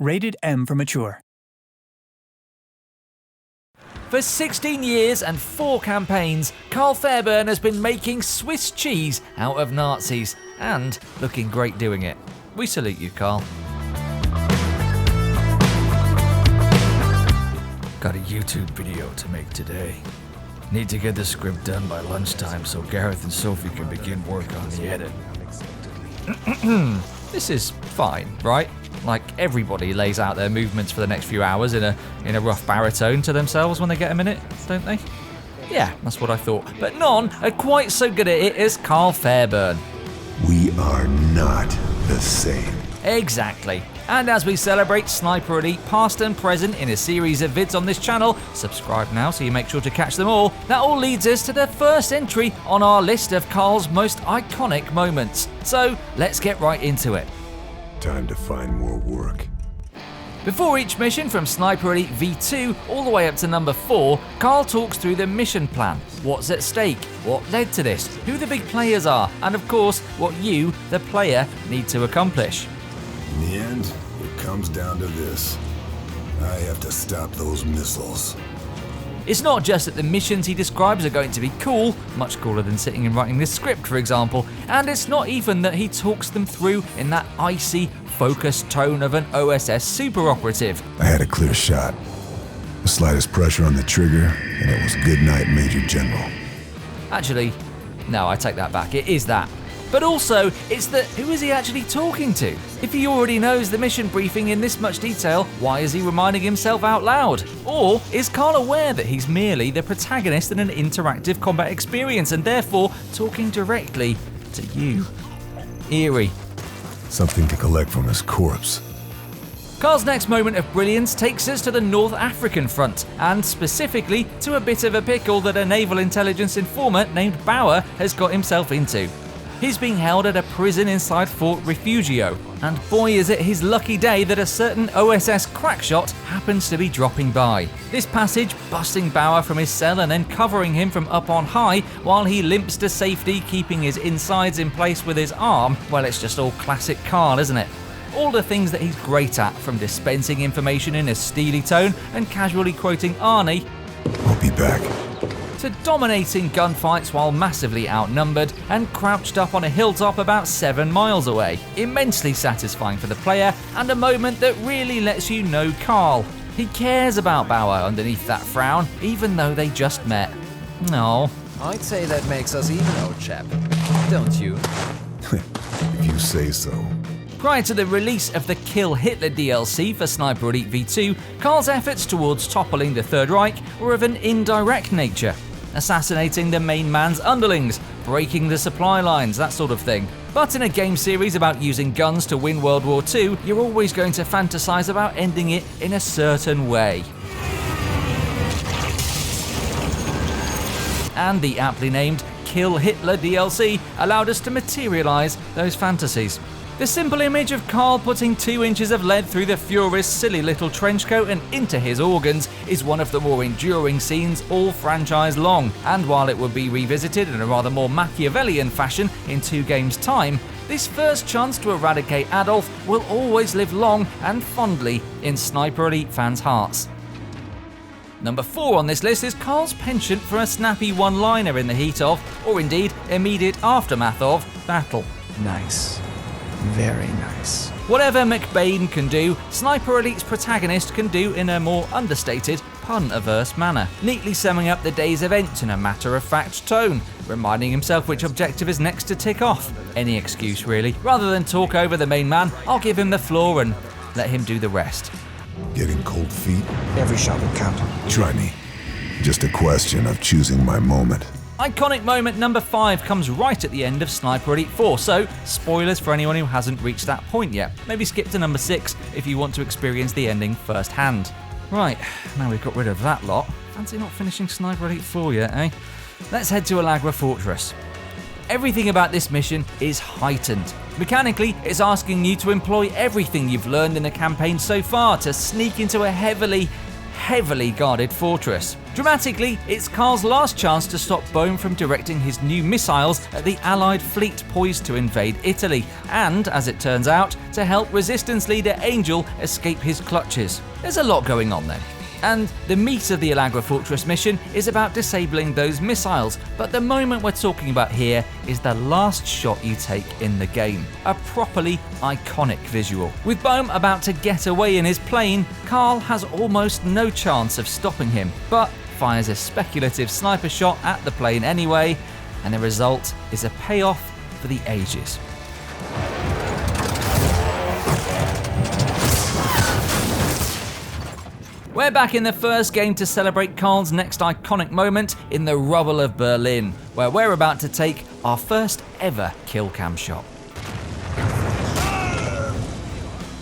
Rated M for mature. For 16 years and 4 campaigns, Karl Fairburne has been making Swiss cheese out of Nazis, and looking great doing it. We salute you, Karl. Got a YouTube video to make today. Need to get the script done by lunchtime so Gareth and Sophie can begin work on the edit. This is fine, right? Like, everybody lays out their movements for the next few hours in a rough baritone to themselves when they get a minute, don't they? Yeah, that's what I thought. But none are quite so good at it as Karl Fairburne. We are not the same. Exactly. And as we celebrate Sniper Elite past and present in a series of vids on this channel, subscribe now so you make sure to catch them all, that all leads us to the first entry on our list of Karl's most iconic moments. So let's get right into it. Time to find more work. Before each mission from Sniper Elite V2 all the way up to number 4, Karl talks through the mission plan, what's at stake, what led to this, who the big players are, and of course, what you, the player, need to accomplish. In the end, it comes down to this. I have to stop those missiles. It's not just that the missions he describes are going to be cool, much cooler than sitting and writing this script for example, and it's not even that he talks them through in that icy, focused tone of an OSS super operative. I had a clear shot. The slightest pressure on the trigger, and it was good night, Major General. Actually, no, I take that back, it is that. But also, it's that who is he actually talking to? If he already knows the mission briefing in this much detail, why is he reminding himself out loud? Or is Karl aware that he's merely the protagonist in an interactive combat experience and therefore talking directly to you? Eerie. Something to collect from his corpse. Karl's next moment of brilliance takes us to the North African front, and specifically to a bit of a pickle that a naval intelligence informant named Bauer has got himself into. He's being held at a prison inside Fort Refugio, and boy is it his lucky day that a certain OSS crackshot happens to be dropping by. This passage busting Bauer from his cell and then covering him from up on high while he limps to safety, keeping his insides in place with his arm, well, it's just all classic Karl, isn't it? All the things that he's great at, from dispensing information in a steely tone and casually quoting Arnie, I'll be back, to dominating gunfights while massively outnumbered and crouched up on a hilltop about 7 miles away. Immensely satisfying for the player, and a moment that really lets you know Karl. He cares about Bauer underneath that frown, even though they just met. No. I'd say that makes us even, old chap. Don't you? if you say so. Prior to the release of the Kill Hitler DLC for Sniper Elite V2, Karl's efforts towards toppling the Third Reich were of an indirect nature. Assassinating the main man's underlings, breaking the supply lines, that sort of thing. But in a game series about using guns to win World War II, you're always going to fantasize about ending it in a certain way. And the aptly named Kill Hitler DLC allowed us to materialize those fantasies. The simple image of Karl putting 2 inches of lead through the Fuhrer's silly little trenchcoat and into his organs is one of the more enduring scenes all franchise long, and while it would be revisited in a rather more Machiavellian fashion in 2 games' time, this first chance to eradicate Adolf will always live long and fondly in Sniper Elite fans' hearts. Number 4 on this list is Karl's penchant for a snappy one-liner in the heat of, or indeed immediate aftermath of, battle. Nice. Very nice. Whatever McBain can do, Sniper Elite's protagonist can do in a more understated, pun-averse manner, neatly summing up the day's events in a matter-of-fact tone, reminding himself which objective is next to tick off. Any excuse really. Rather than talk over the main man, I'll give him the floor and let him do the rest. Getting cold feet? Every shot will count. Try me. Just a question of choosing my moment. Iconic moment number 5 comes right at the end of Sniper Elite 4, so spoilers for anyone who hasn't reached that point yet. Maybe skip to number 6 if you want to experience the ending firsthand. Right, now we've got rid of that lot, fancy not finishing Sniper Elite 4 yet, eh? Let's head to Alagra Fortress. Everything about this mission is heightened. Mechanically, it's asking you to employ everything you've learned in the campaign so far to sneak into a heavily heavily guarded fortress. Dramatically, it's Karl's last chance to stop Bauer from directing his new missiles at the Allied fleet poised to invade Italy, and, as it turns out, to help Resistance leader Angel escape his clutches. There's a lot going on then. And the meat of the Alagra Fortress mission is about disabling those missiles, but the moment we're talking about here is the last shot you take in the game. A properly iconic visual. With Bauer about to get away in his plane, Karl has almost no chance of stopping him, but fires a speculative sniper shot at the plane anyway, and the result is a payoff for the ages. We're back in the first game to celebrate Karl's next iconic moment in the rubble of Berlin, where we're about to take our first ever Killcam shot.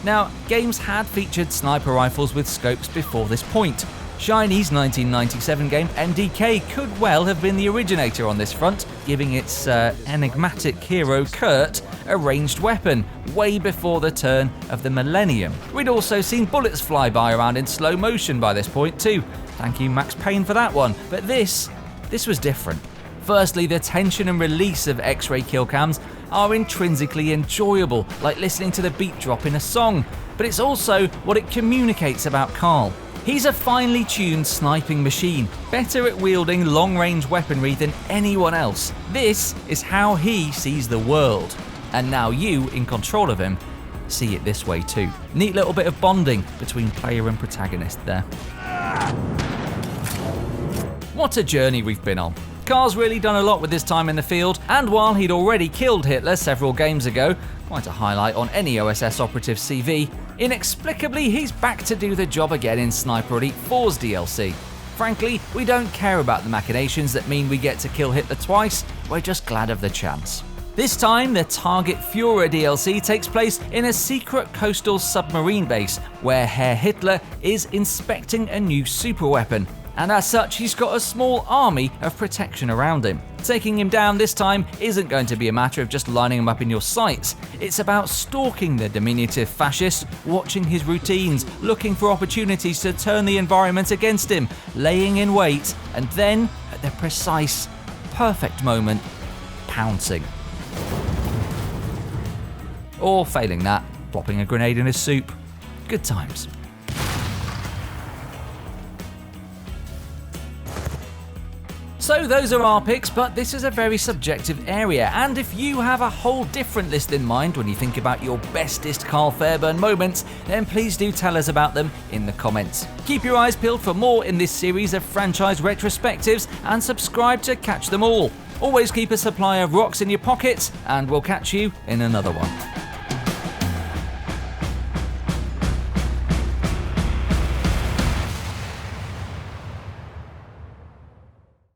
Now, games had featured sniper rifles with scopes before this point. Shiny's 1997 game MDK could well have been the originator on this front, giving its enigmatic hero Kurt a ranged weapon way before the turn of the millennium. We'd also seen bullets fly by around in slow motion by this point too. Thank you Max Payne for that one. But this was different. Firstly, the tension and release of X-ray killcams are intrinsically enjoyable, like listening to the beat drop in a song, but it's also what it communicates about Karl. He's a finely tuned sniping machine, better at wielding long-range weaponry than anyone else. This is how he sees the world. And now you, in control of him, see it this way too. Neat little bit of bonding between player and protagonist there. What a journey we've been on. Karl's really done a lot with his time in the field, and while he'd already killed Hitler several games ago, quite a highlight on any OSS operative's CV, inexplicably he's back to do the job again in Sniper Elite 4's DLC. Frankly, we don't care about the machinations that mean we get to kill Hitler twice, we're just glad of the chance. This time, the Target Führer DLC takes place in a secret coastal submarine base where Herr Hitler is inspecting a new superweapon. And as such, he's got a small army of protection around him. Taking him down this time isn't going to be a matter of just lining him up in your sights. It's about stalking the diminutive fascist, watching his routines, looking for opportunities to turn the environment against him, laying in wait, and then, at the precise, perfect moment, pouncing. Or failing that, plopping a grenade in his soup. Good times. So those are our picks, but this is a very subjective area, and if you have a whole different list in mind when you think about your bestest Karl Fairburne moments, then please do tell us about them in the comments. Keep your eyes peeled for more in this series of franchise retrospectives, and subscribe to catch them all. Always keep a supply of rocks in your pockets, and we'll catch you in another one.